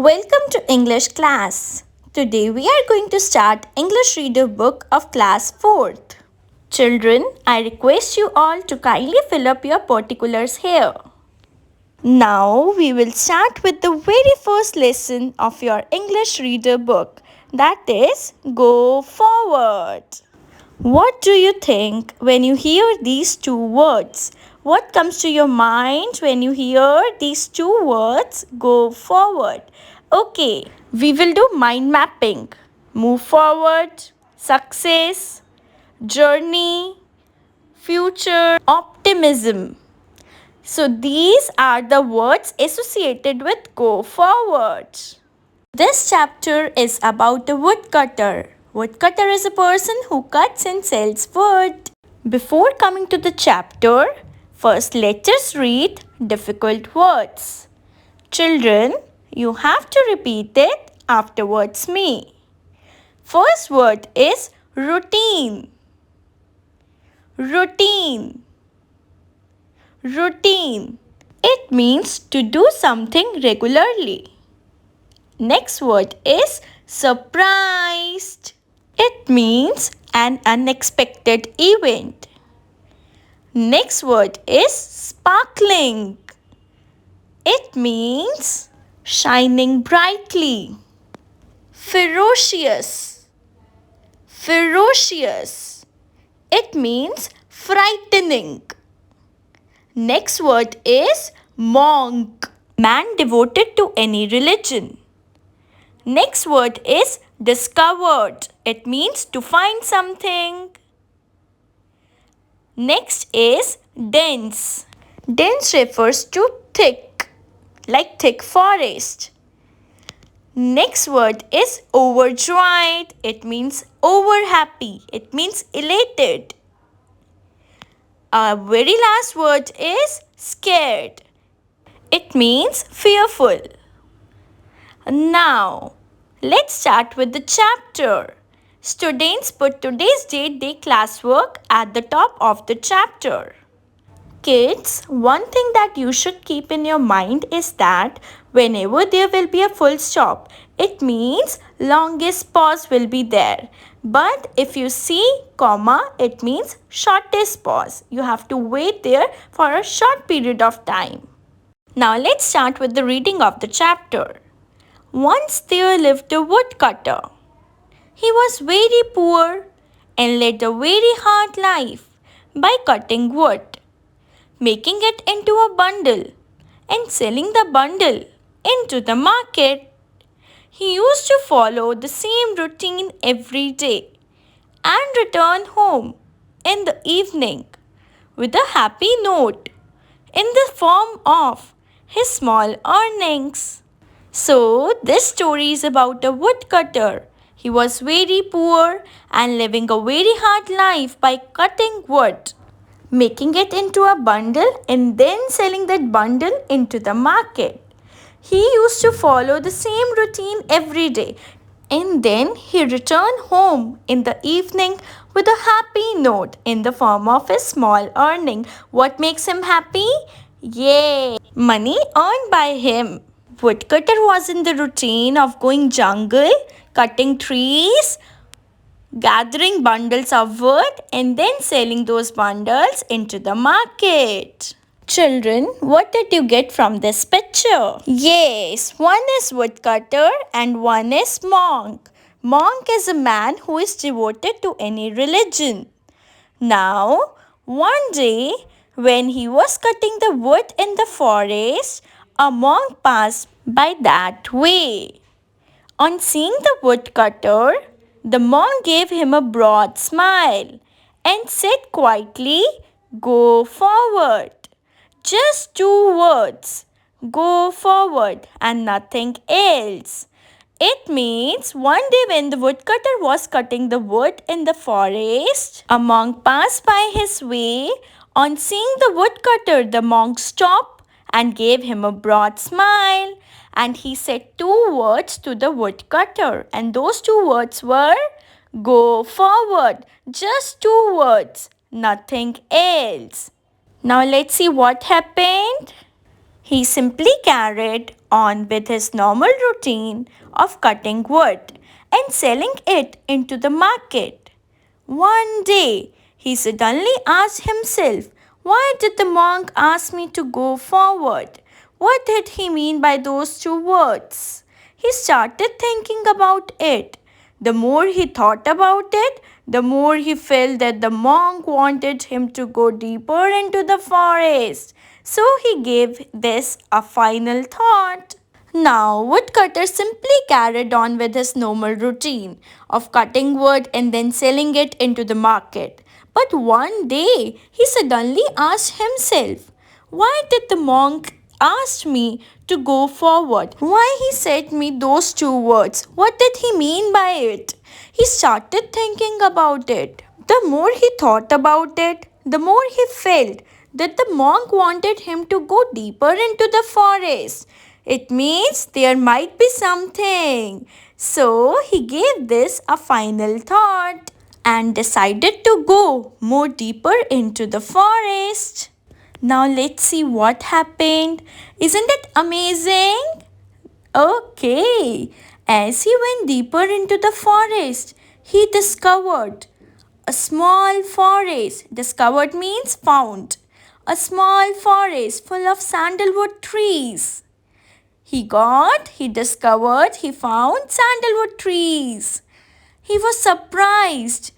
Welcome to English class. Today we are going to start English Reader Book of class 4th. Children, I request you all to kindly fill up your particulars here. Now we will start with the very first lesson of your English Reader Book, that is Go Forward. What do you think when you hear these two words? What comes to your mind when you hear these two words, go forward? Okay, we will do mind mapping. Move forward, success, journey, future, optimism. So these are the words associated with go forward. This chapter is about a woodcutter. Woodcutter is a person who cuts and sells wood. Before coming to the chapter, first let us read difficult words. Children, you have to repeat it afterwards me. First word is routine. Routine. Routine. It means to do something regularly. Next word is surprised. It means an unexpected event. Next word is sparkling. It means shining brightly. Ferocious. Ferocious. It means frightening. Next word is monk. Man devoted to any religion. Next word is discovered. It means to find something. Next is dense. Dense refers to thick, like thick forest. Next word is overjoyed. It means over happy. It means elated. Our very last word is scared. It means fearful. Now, let's start with the chapter. Students, put today's date day classwork at the top of the chapter. Kids, one thing that you should keep in your mind is that whenever there will be a full stop, it means longest pause will be there. But if you see comma, it means shortest pause. You have to wait there for a short period of time. Now let's start with the reading of the chapter. Once there lived a woodcutter. He was very poor and led a very hard life by cutting wood, making it into a bundle and selling the bundle into the market. He used to follow the same routine every day and return home in the evening with a happy note in the form of his small earnings. So, this story is about a woodcutter. He was very poor and living a very hard life by cutting wood, making it into a bundle and then selling that bundle into the market. He used to follow the same routine every day and then he returned home in the evening with a happy note in the form of his small earning. What makes him happy? Yay! Money earned by him. Woodcutter was in the routine of going jungle, cutting trees, gathering bundles of wood and then selling those bundles into the market. Children, what did you get from this picture? Yes, one is woodcutter and one is monk. Monk is a man who is devoted to any religion. Now, one day when he was cutting the wood in the forest, a monk passed by that way. On seeing the woodcutter, the monk gave him a broad smile and said quietly, "Go forward." Just two words, go forward and nothing else. It means one day when the woodcutter was cutting the wood in the forest, a monk passed by his way. On seeing the woodcutter, the monk stopped and gave him a broad smile. And he said two words to the woodcutter. And those two words were, go forward. Just two words, nothing else. Now let's see what happened. He simply carried on with his normal routine of cutting wood and selling it into the market. One day, he suddenly asked himself, why did the monk ask me to go forward? What did he mean by those two words? He started thinking about it. The more he thought about it, the more he felt that the monk wanted him to go deeper into the forest. So he gave this a final thought. Now, woodcutter simply carried on with his normal routine of cutting wood and then selling it into the market. But one day, he suddenly asked himself, why did the monk ask me to go forward? Why he said me those two words? What did he mean by it? He started thinking about it. The more he thought about it, the more he felt that the monk wanted him to go deeper into the forest. It means there might be something. So he gave this a final thought and decided to go more deeper into the forest. Now let's see what happened. Isn't it amazing? Okay. As he went deeper into the forest, he discovered a small forest. Discovered means found. A small forest full of sandalwood trees. He discovered, he found sandalwood trees. He was surprised.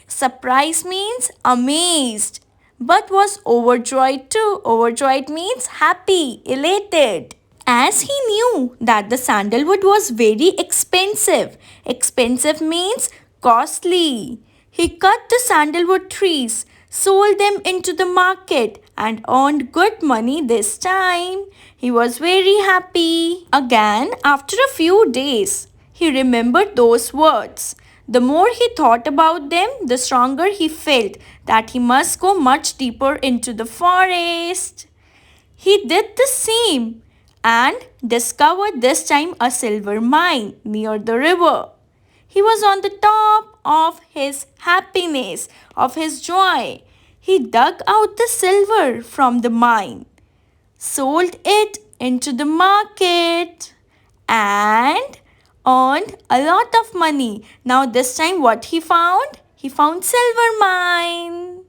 Surprised means amazed, but was overjoyed too. Overjoyed means happy, elated. As he knew that the sandalwood was very expensive. Expensive means costly. He cut the sandalwood trees, sold them into the market, and earned good money this time. He was very happy. Again, after a few days, he remembered those words. The more he thought about them, the stronger he felt that he must go much deeper into the forest. He did the same and discovered this time a silver mine near the river. He was on the top of his happiness, of his joy. He dug out the silver from the mine, sold it into the market, and earned a lot of money. Now this time what he found? He found silver mine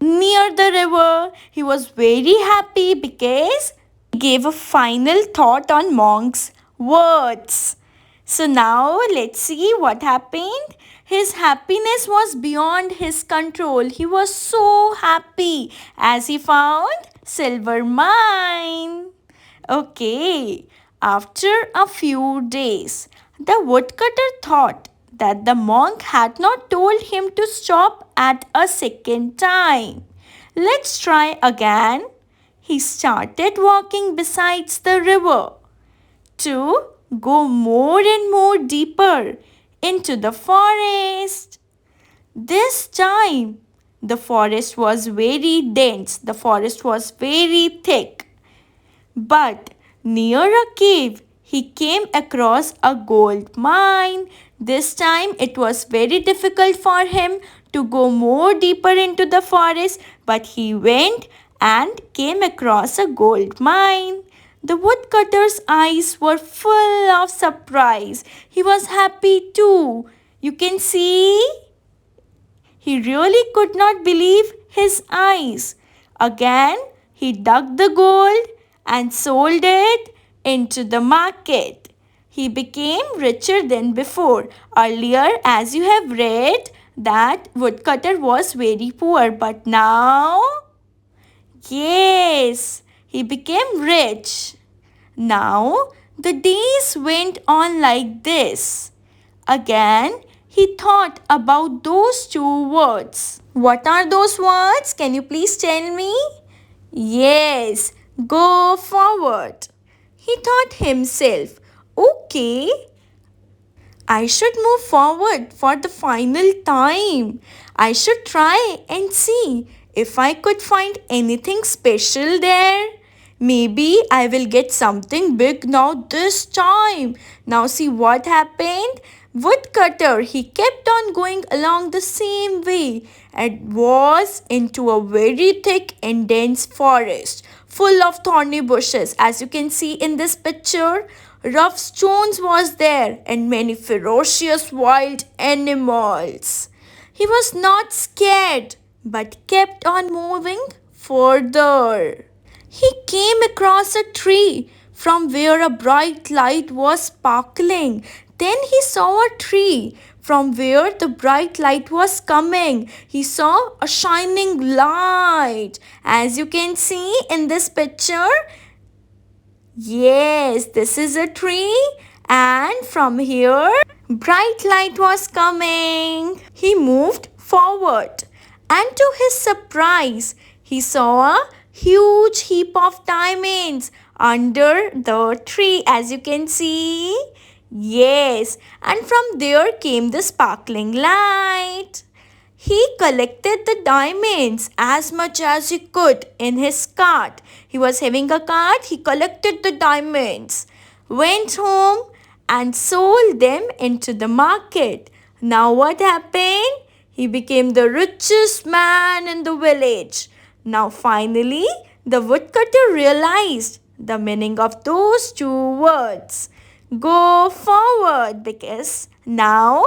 near the river. He was very happy because he gave a final thought on monk's words. So now let's see what happened. His happiness was beyond his control. He was so happy as he found silver mine. Okay, after a few days, the woodcutter thought that the monk had not told him to stop at a second time. Let's try again. He started walking besides the river to go more and more deeper into the forest. This time, the forest was very dense, the forest was very thick. But near a cave, he came across a gold mine. This time it was very difficult for him to go more deeper into the forest, but he went and came across a gold mine. The woodcutter's eyes were full of surprise. He was happy too. You can see he really could not believe his eyes. Again, he dug the gold and sold it into the market. He became richer than before. Earlier, as you have read, that woodcutter was very poor, but now, yes, he became rich. Now, the days went on like this. Again, he thought about those two words. What are those words? Can you please tell me? Yes, go forward. He thought himself, okay, I should move forward for the final time. I should try and see if I could find anything special there. Maybe I will get something big now this time. Now see what happened? Woodcutter, he kept on going along the same way and was into a very thick and dense forest full of thorny bushes. As you can see in this picture, rough stones was there and many ferocious wild animals. He was not scared but kept on moving further. He came across a tree from where a bright light was sparkling. Then he saw a tree from where the bright light was coming. He saw a shining light. As you can see in this picture, yes, this is a tree, and from here, bright light was coming. He moved forward, and to his surprise, he saw a huge heap of diamonds under the tree, as you can see. Yes, and from there came the sparkling light. He collected the diamonds as much as he could in his cart. He was having a cart, he collected the diamonds, went home and sold them into the market. Now what happened? He became the richest man in the village. Now finally, the woodcutter realized the meaning of those two words. Go forward, because now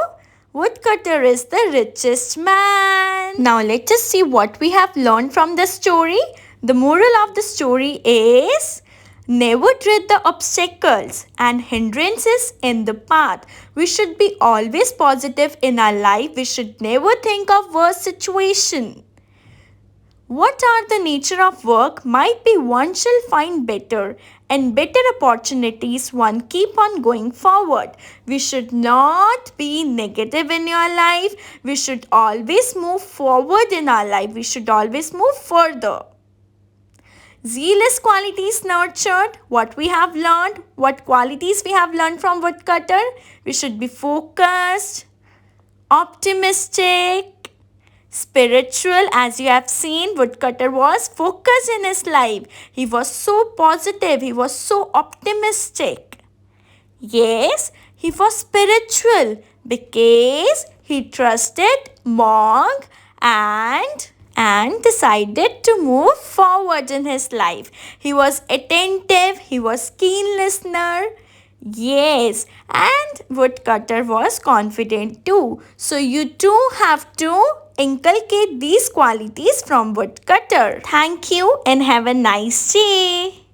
woodcutter is the richest man. Now let us see what we have learned from the story. The moral of the story is never treat the obstacles and hindrances in the path. We should be always positive in our life. We should never think of worst situation. What are the nature of work might be one shall find better and better opportunities one keep on going forward. We should not be negative in your life. We should always move forward in our life. We should always move further. Zealous qualities nurtured. What we have learned, what qualities we have learned from woodcutter. We should be focused, optimistic, spiritual. As you have seen, woodcutter was focused in his life. He was so positive. He was so optimistic. Yes, he was spiritual because he trusted monk and decided to move forward in his life. He was attentive. He was keen listener. Yes, and woodcutter was confident too. So you too have to inculcate these qualities from woodcutter. Thank you and have a nice day.